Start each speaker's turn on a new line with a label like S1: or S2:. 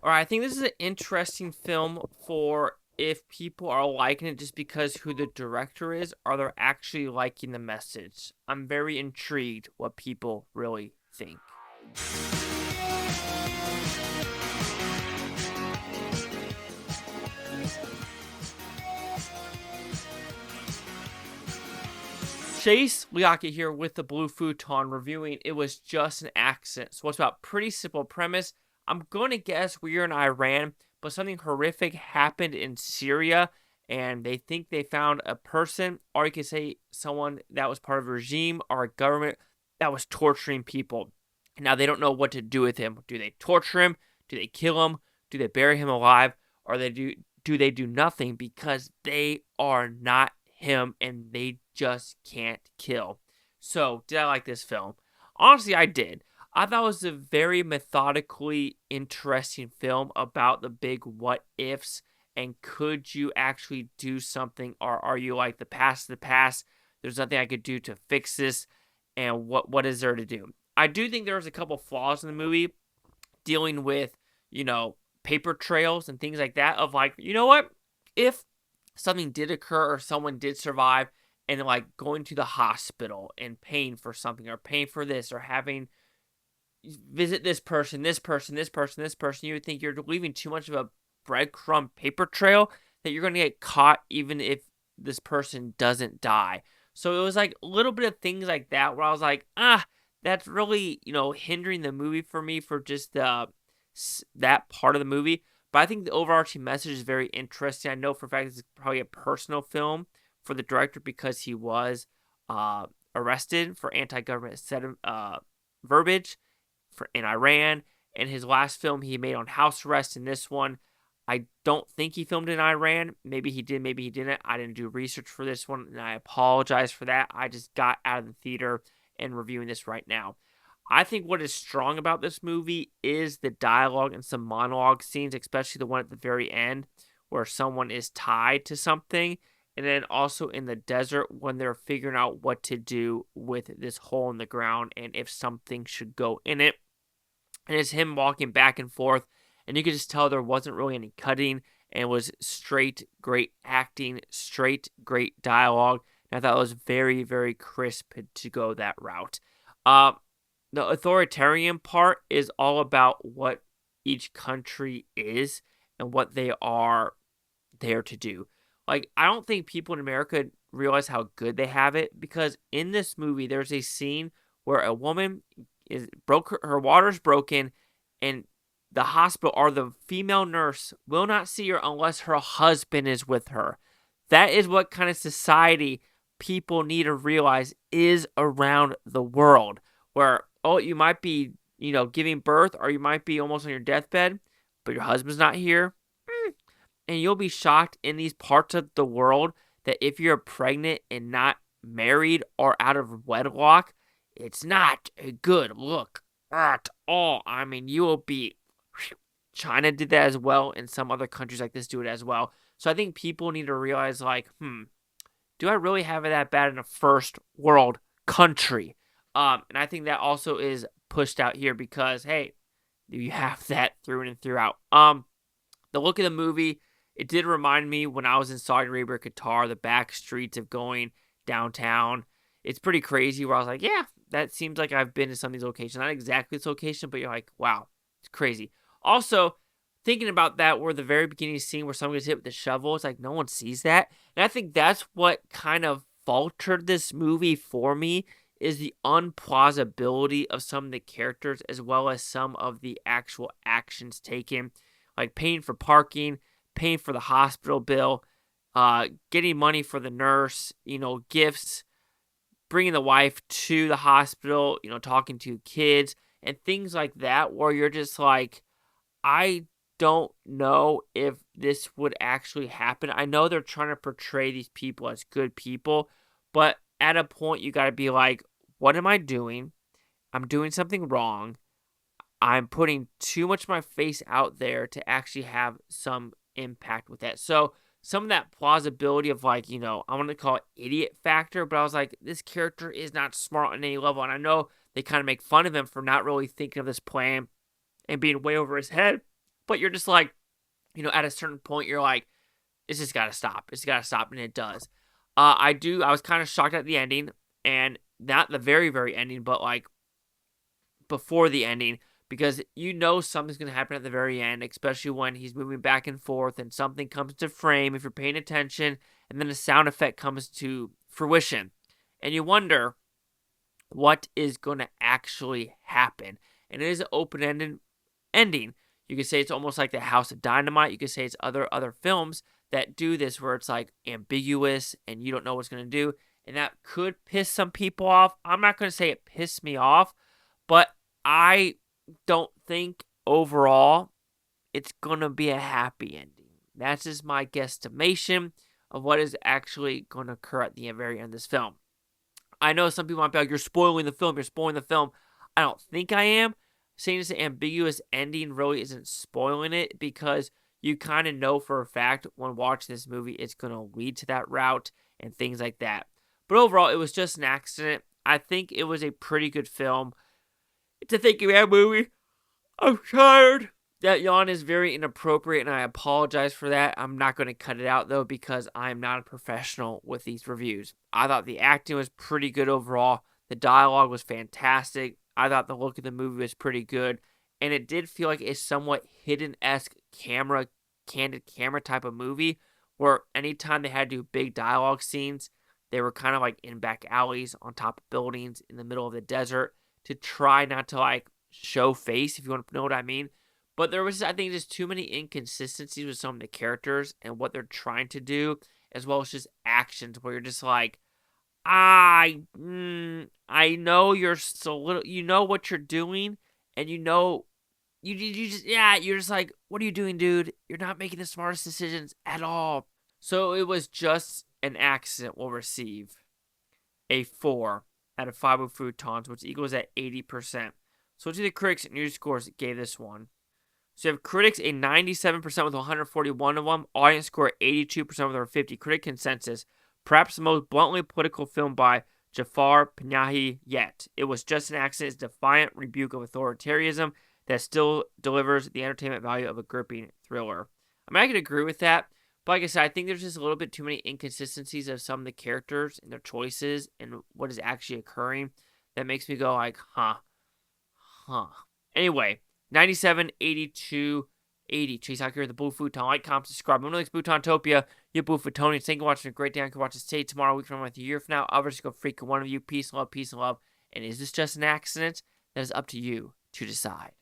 S1: All right, I think this is an interesting film for if people are liking it just because who the director is, or they're actually liking the message. I'm very intrigued what people really think. Chase Liaki here with the Blue Futon reviewing It Was Just an Accident. So it's about pretty simple premise. I'm going to guess we're in Iran, but something horrific happened in Syria, and they think they found a person, or you could say someone that was part of a regime or a government that was torturing people. Now they don't know what to do with him. Do they torture him? Do they kill him? Do they bury him alive? Or do they do nothing because they are not him and they just can't kill. So, did I like this film? Honestly, I did. I thought it was a very methodically interesting film about the big what ifs and could you actually do something, or are you like the past, there's nothing I could do to fix this, and what is there to do? I do think there's a couple flaws in the movie dealing with, paper trails and things like that of like, you know what? If something did occur or someone did survive and like going to the hospital and paying for something or paying for this or having visit this person, you would think you're leaving too much of a breadcrumb paper trail that you're going to get caught even if this person doesn't die. So it was like a little bit of things like that where I was like, that's really, hindering the movie for me for just that part of the movie. But I think the overarching message is very interesting. I know for a fact it's probably a personal film for the director because he was arrested for anti-government verbiage in Iran. And his last film he made on house arrest. In this one, I don't think he filmed in Iran. Maybe he did, maybe he didn't. I didn't do research for this one, and I apologize for that. I just got out of the theater and reviewing this right now. I think what is strong about this movie is the dialogue and some monologue scenes, especially the one at the very end where someone is tied to something. And then also in the desert when they're figuring out what to do with this hole in the ground and if something should go in it. And it's him walking back and forth. And you could just tell there wasn't really any cutting and it was straight great acting, straight great dialogue. And I thought it was very, very crisp to go that route. The authoritarian part is all about what each country is and what they are there to do. Like, I don't think people in America realize how good they have it because in this movie, there's a scene where a woman her water's broken and the hospital or the female nurse will not see her unless her husband is with her. That is what kind of society people need to realize is around the world where you might be, giving birth or you might be almost on your deathbed, but your husband's not here. And you'll be shocked in these parts of the world that if you're pregnant and not married or out of wedlock, it's not a good look at all. I mean, you will be... China did that as well, and some other countries like this do it as well. So I think people need to realize, like, do I really have it that bad in a first world country? And I think that also is pushed out here because, hey, you have that through and throughout. The look of the movie, it did remind me when I was in Saudi Arabia or Qatar, the back streets of going downtown. It's pretty crazy where I was like, yeah, that seems like I've been to some of these locations. Not exactly this location, but you're like, wow, it's crazy. Also, thinking about that where the very beginning scene where someone gets hit with the shovel, it's like no one sees that. And I think that's what kind of faltered this movie for me is the unplausibility of some of the characters as well as some of the actual actions taken, like paying for parking, paying for the hospital bill, getting money for the nurse, gifts, bringing the wife to the hospital, talking to kids and things like that where you're just like, I don't know if this would actually happen. I know they're trying to portray these people as good people, but at a point you got to be like, what am I doing? I'm doing something wrong. I'm putting too much of my face out there to actually have some impact with that. So some of that plausibility of like, I want to call it idiot factor, but I was like, this character is not smart on any level. And I know they kind of make fun of him for not really thinking of this plan and being way over his head. but you're just like, at a certain point, you're like, it's just gotta stop. It's gotta stop, and it does. I was kind of shocked at the ending, and not the very, very ending, but like before the ending, because something's going to happen at the very end, especially when he's moving back and forth and something comes to frame if you're paying attention, and then a sound effect comes to fruition. And you wonder what is going to actually happen. And it is an open-ended ending. You could say it's almost like the House of Dynamite. You could say it's other films that do this where it's like ambiguous and you don't know what's going to do. And that could piss some people off. I'm not going to say it pissed me off, but I don't think overall it's going to be a happy ending. That's just my guesstimation of what is actually going to occur at the very end of this film. I know some people might be like, you're spoiling the film. I don't think I am. Saying it's an ambiguous ending really isn't spoiling it, because you kind of know for a fact when watching this movie it's going to lead to that route and things like that. But overall, it was just an accident. I think it was a pretty good film. It's a thinking man movie. I'm tired. That yawn is very inappropriate, and I apologize for that. I'm not going to cut it out, though, because I'm not a professional with these reviews. I thought the acting was pretty good overall. The dialogue was fantastic. I thought the look of the movie was pretty good. And it did feel like a somewhat hidden-esque candid camera type of movie, where anytime they had to do big dialogue scenes, they were kind of like in back alleys, on top of buildings, in the middle of the desert, to try not to like show face, if you want to know what I mean. But there was, I think, just too many inconsistencies with some of the characters and what they're trying to do, as well as just actions where you're just like, I know you're so little, you know what you're doing, and you you're just like, what are you doing, dude? You're not making the smartest decisions at all. So it was just an accident. Will receive a 4 out of 5 with futons, which equals at 80%. So to the critics and news scores gave this one. So you have critics a 97% with 141 of them. Audience score 82% with over 50. Critic consensus. Perhaps the most bluntly political film by Jafar Panahi yet. It was just an accident. It's a defiant rebuke of authoritarianism that still delivers the entertainment value of a gripping thriller. I mean, I could agree with that. But like I said, I think there's just a little bit too many inconsistencies of some of the characters and their choices and what is actually occurring that makes me go like, huh. Anyway, 97, 82, 80. Chase out here with the Blue Futon. Like, comment, subscribe. I'm like Butontopia. You're Blue Futonians. Thank you for watching. A great day. I can watch this today, tomorrow, week from a year from now. I'll just go freaking one of you. Peace and love, peace and love. And is this just an accident? That is up to you to decide.